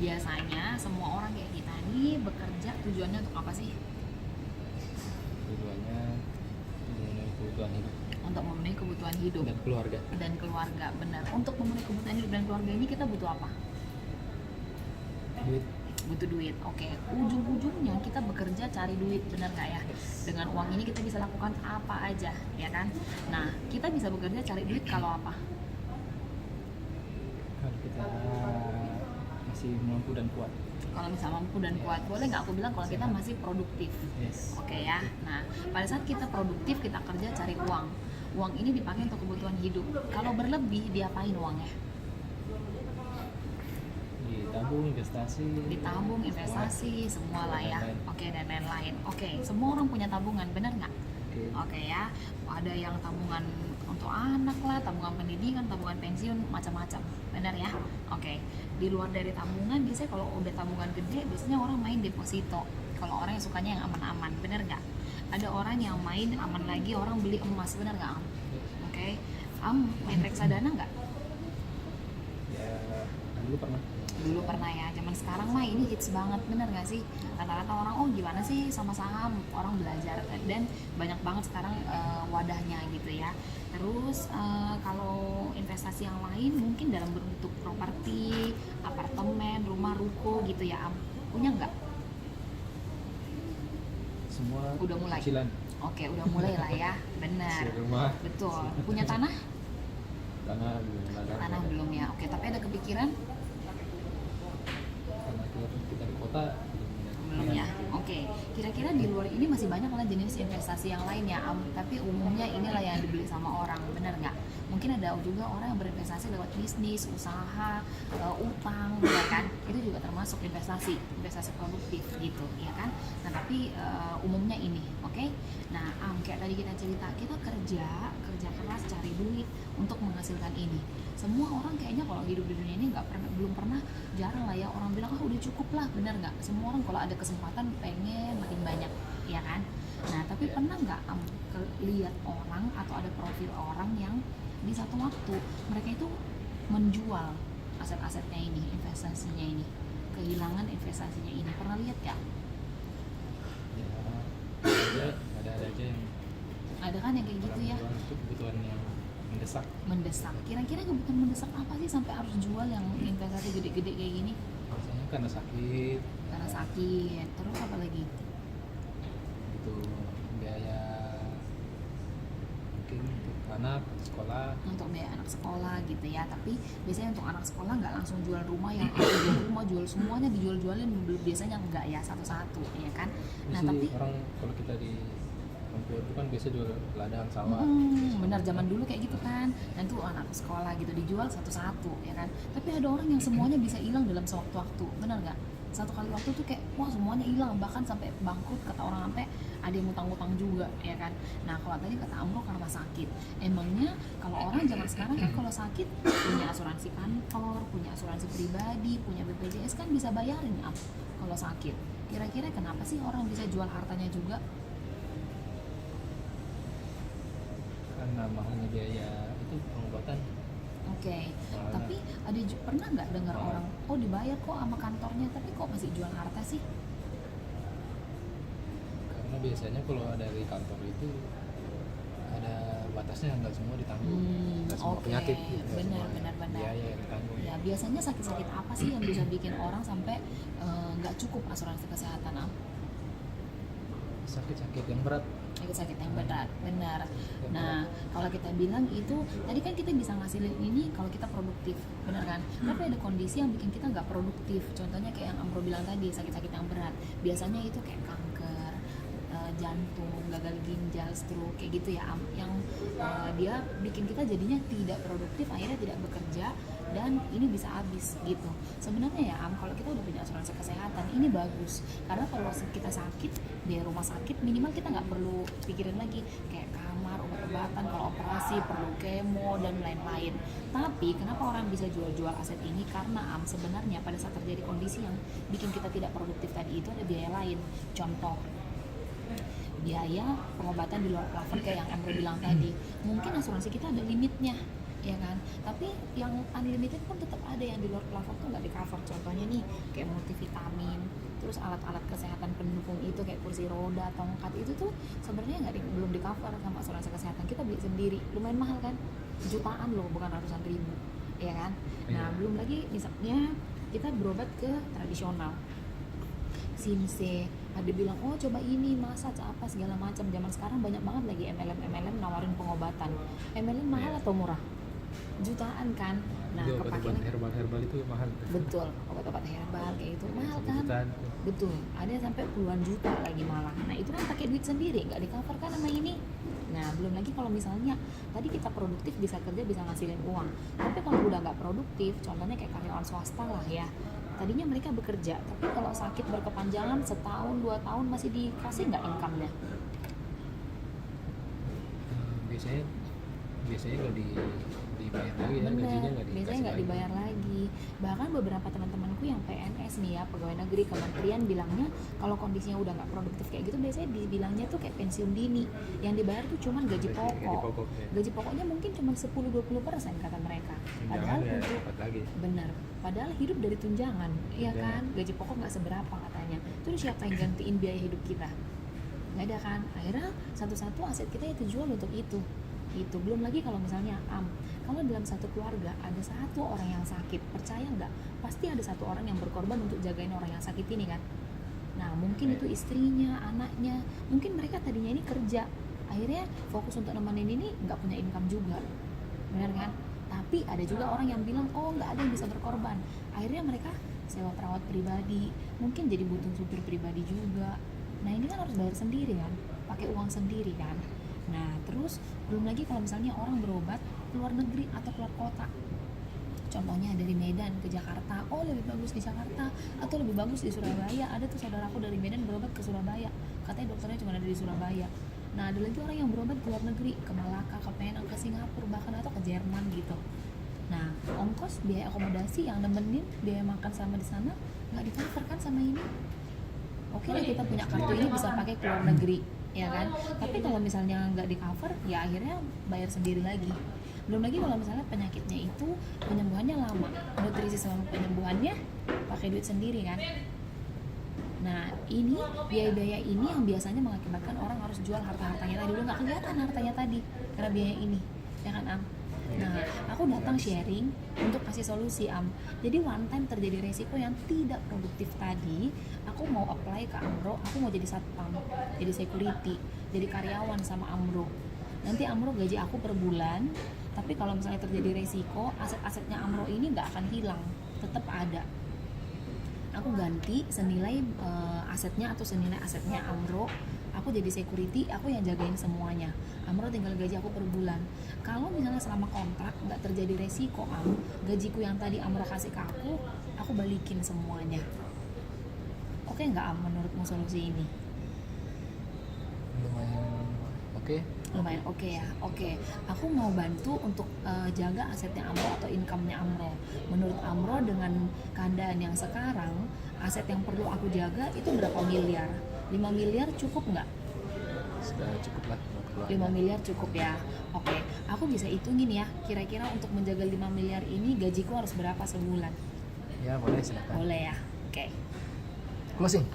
biasanya semua orang kayak kita nih bekerja tujuannya untuk apa sih? Tujuannya memenuhi kebutuhan hidup Untuk memenuhi kebutuhan hidup dan keluarga. Benar. Untuk memenuhi kebutuhan hidup dan keluarga ini kita butuh apa? Duit. Butuh duit. Oke, ujung-ujungnya kita bekerja cari duit, benar nggak ya? Dengan uang ini kita bisa lakukan apa aja, ya kan? Nah, kita bisa bekerja cari duit kalau apa? Kalau kita masih mampu dan kuat. Kalau bisa mampu dan kuat, boleh nggak aku bilang kalau kita masih produktif? Yes. Oke ya. Nah, pada saat kita produktif, kita kerja cari uang. Uang ini dipakai untuk kebutuhan hidup. Kalau berlebih, diapain uangnya? Ditabung, investasi. Ditabung, investasi, semua lah ya. Oke, dan lain-lain. Oke, semua orang punya tabungan, benar nggak? Oke ya. Ada yang tabungan untuk anak lah, tabungan pendidikan, tabungan pensiun, macam-macam. Benar ya? Oke. Di luar dari tabungan, biasanya kalau udah tabungan gede, biasanya orang main deposito. Kalau orang yang sukanya yang aman-aman, benar nggak? Ada orang yang main aman lagi, orang beli emas, benar nggak, Am? Oke. Main reksadana nggak? Ya, dulu pernah. Dulu pernah ya, zaman sekarang mah ini hits banget, bener gak sih? Rata-rata orang, oh gimana sih sama saham, orang belajar, dan banyak banget sekarang wadahnya gitu ya. Terus kalau investasi yang lain mungkin dalam bentuk properti, apartemen, rumah, ruko gitu ya, Am. Punya nggak? Semua Udah mulai? cicilan. Oke, udah mulai lah ya, bener. Isi rumah. Betul. Punya tanah? Tanah belum ada. Tanah belum ya, oke, tapi ada kepikiran? Karena kita di kota Belum ya. Oke. Kira-kira di luar ini masih banyak lah jenis investasi yang lain ya, Am. Tapi umumnya inilah yang dibeli sama orang, benar nggak? Mungkin ada juga orang yang berinvestasi lewat bisnis, usaha, utang, ya kan? Itu juga termasuk investasi produktif gitu, ya kan? Nah, tapi umumnya ini, oke? Nah, Am, kayak tadi kita cerita, kita kerja keras cari duit untuk menghasilkan ini. Semua orang kayaknya kalau hidup di dunia ini belum pernah, jarang lah ya orang bilang udah cukup lah, benar nggak? Semua orang kalau ada kesempatan pengen makin banyak, ya kan? Nah, tapi pernah nggak lihat orang atau ada profil orang yang di satu waktu mereka itu menjual aset-asetnya ini, investasinya ini, kehilangan investasinya ini, pernah lihat nggak? Ya, ada aja yang Ada kan yang kayak gitu ya? Untuk kebutuhan yang mendesak. Kira-kira kebutuhan mendesak apa sih sampai harus jual yang investasi gede-gede kayak gini? Biasanya karena sakit. Karena sakit, terus apa lagi? Itu biaya mungkin untuk anak sekolah. Untuk biaya anak sekolah gitu ya. Tapi biasanya untuk anak sekolah nggak langsung jual rumah, yang jual rumah, jual semuanya, dijual-jualin, biasanya enggak ya, satu-satu ya kan. Nah, tapi orang kalau kita di Lampung itu kan biasa jual ladang sawah. Benar, zaman dulu kayak gitu kan. Dan tuh anak sekolah gitu dijual satu-satu ya kan. Tapi ada orang yang semuanya bisa hilang dalam sewaktu-waktu, benar nggak? Satu kali waktu tuh kayak wah semuanya hilang, bahkan sampai bangkrut, kata orang, sampai ada yang utang-utang juga ya kan. Nah, kalau tadi kata Amro karena sakit. Emangnya kalau orang zaman sekarang kan kalau sakit punya asuransi kantor, punya asuransi pribadi, punya BPJS kan bisa bayarin ya kalau sakit. Kira-kira kenapa sih orang bisa jual hartanya juga? Karena mahalnya biaya itu pengobatan. Oke. Tapi ada pernah nggak dengar orang, oh dibayar kok sama kantornya, tapi kok masih jual harta sih? Karena biasanya kalau dari kantor itu ada batasnya, nggak semua ditanggung. Nggak semua penyakit. Benar. Biaya yang ditanggung. Ya, biasanya sakit-sakit apa sih yang bisa bikin orang sampai nggak cukup asuransi kesehatan, Am? Sakit-sakit yang berat. Sakit-sakit yang berat, benar. Nah, kalau kita bilang itu, tadi kan kita bisa ngasilin ini kalau kita produktif, benar kan? Tapi ada kondisi yang bikin kita nggak produktif. Contohnya kayak yang Amro bilang tadi, sakit-sakit yang berat. Biasanya itu kayak kanker, jantung, gagal ginjal, stroke, kayak gitu ya, Am. Yang dia bikin kita jadinya tidak produktif, akhirnya tidak bekerja, dan ini bisa habis gitu. Sebenarnya ya, Am, kalau kita udah punya asuransi kesehatan ini bagus, karena kalau kita sakit di rumah sakit, minimal kita nggak perlu pikirin lagi kayak kamar, obat-obatan, kalau operasi perlu kemo dan lain-lain. Tapi kenapa orang bisa jual-jual aset ini? Karena, Am, sebenarnya pada saat terjadi kondisi yang bikin kita tidak produktif tadi itu ada biaya lain. Contoh, biaya pengobatan di luar plafon kayak yang Amro bilang tadi. Mungkin asuransi kita ada limitnya. ya kan. Tapi yang unlimited pun tetap ada yang di luar plafon tuh nggak di cover. Contohnya nih kayak multivitamin, terus alat-alat kesehatan pendukung itu kayak kursi roda, tongkat, itu tuh sebenarnya belum di cover sama asuransi kesehatan. Kita beli sendiri, lumayan mahal kan, jutaan loh, bukan ratusan ribu, ya kan. Nah Iya. belum lagi misalnya kita berobat ke tradisional, Simse, ada bilang oh coba ini massage apa segala macam. Zaman sekarang banyak banget lagi MLM nawarin pengobatan. MLM mahal Iya. atau murah? Jutaan kan. Nah Itu kepake obat-obat lagi. herbal itu mahal tuh. Betul, obat-obat herbal kayak itu mahal Satu kan. jutaan. Betul, ada yang sampai puluhan juta lagi malah. Nah itu kan pakai duit sendiri, nggak di cover kan sama ini. Nah belum lagi kalau misalnya tadi kita produktif, bisa kerja, bisa ngasilin uang. Tapi kalau udah nggak produktif, contohnya kayak karyawan swasta lah ya, tadinya mereka bekerja, tapi kalau sakit berkepanjangan setahun 2 tahun masih dikasih nggak income-nya? Biasanya nggak dibayar lagi ya, gajinya Bener, nggak biasanya dikasih nggak lagi. dibayar lagi. Bahkan beberapa teman-temanku yang PNS nih ya, pegawai negeri, kementerian, bilangnya kalau kondisinya udah nggak produktif kayak gitu, biasanya dibilangnya tuh kayak pensiun dini. Yang dibayar tuh cuma gaji Gaji pokok. pokok, ya. Gaji pokoknya mungkin cuma 10-20% kata mereka. Padahal Tunjangan ya untuk dapat lagi. bener, padahal hidup dari tunjangan, iya Tunjangan. kan? Gaji pokok nggak seberapa katanya. Terus siapa yang gantiin biaya hidup kita? Nggak ada kan. Akhirnya satu-satu aset kita itu jual untuk itu. Belum lagi kalau misalnya kalau dalam satu keluarga ada satu orang yang sakit, percaya nggak, pasti ada satu orang yang berkorban untuk jagain orang yang sakit ini kan. Nah mungkin itu istrinya, anaknya, mungkin mereka tadinya ini kerja, akhirnya fokus untuk nemenin ini, nggak punya income juga, benar kan. Tapi ada juga orang yang bilang oh nggak ada yang bisa berkorban, akhirnya mereka sewa perawat pribadi, mungkin jadi butuh supir pribadi juga. Nah ini kan harus bayar sendiri kan, pakai uang sendiri kan. Nah terus belum lagi kalau misalnya orang berobat ke luar negeri atau keluar kota, contohnya dari Medan ke Jakarta, oh lebih bagus di Jakarta atau lebih bagus di Surabaya. Ada tuh saudaraku dari Medan berobat ke Surabaya, katanya dokternya cuma ada di Surabaya. Nah ada lagi orang yang berobat ke luar negeri, ke Malaka, ke Penang, ke Singapura bahkan, atau ke Jerman gitu. Nah ongkos biaya akomodasi yang nemenin, biaya makan sama di sana nggak di-cover kan sama ini. Oke lah kita punya kartu ini bisa pakai ke luar negeri, ya kan. Tapi kalau misalnya nggak di cover, ya akhirnya bayar sendiri lagi. Belum lagi kalau misalnya penyakitnya itu penyembuhannya lama, nutrisi sama penyembuhannya pakai duit sendiri kan. Nah ini biaya-biaya ini yang biasanya mengakibatkan orang harus jual harta-hartanya tadi. Udah nggak kelihatan hartanya tadi karena biaya ini, ya kan Am. Nah aku datang sharing untuk kasih solusi Am. Jadi one time terjadi resiko yang tidak produktif tadi, aku mau apply ke Amro, aku mau jadi satpam, jadi security, jadi karyawan sama Amro. Nanti Amro gaji aku per bulan, tapi kalau misalnya terjadi resiko, aset-asetnya Amro ini nggak akan hilang, tetap ada. Aku ganti senilai asetnya atau senilai asetnya Amro. Aku jadi security, aku yang jagain semuanya. Amro tinggal gaji aku per bulan. Kalau misalnya selama kontrak nggak terjadi resiko gajiku yang tadi Amro kasih ke aku balikin semuanya. Oke nggak Am menurutmu solusi ini? Lumayan oke. Lumayan oke ya. Oke, aku mau bantu untuk jaga asetnya Amro atau income-nya Amro. Menurut Amro dengan keadaan yang sekarang, aset yang perlu aku jaga itu berapa miliar? 5 miliar cukup nggak? Sudah cukup lah buat 5 keluarga. miliar cukup ya. Oke, aku bisa hitungin ya, kira-kira untuk menjaga 5 miliar ini gajiku harus berapa sebulan? Ya boleh silakan. Boleh ya. Oke. Closing.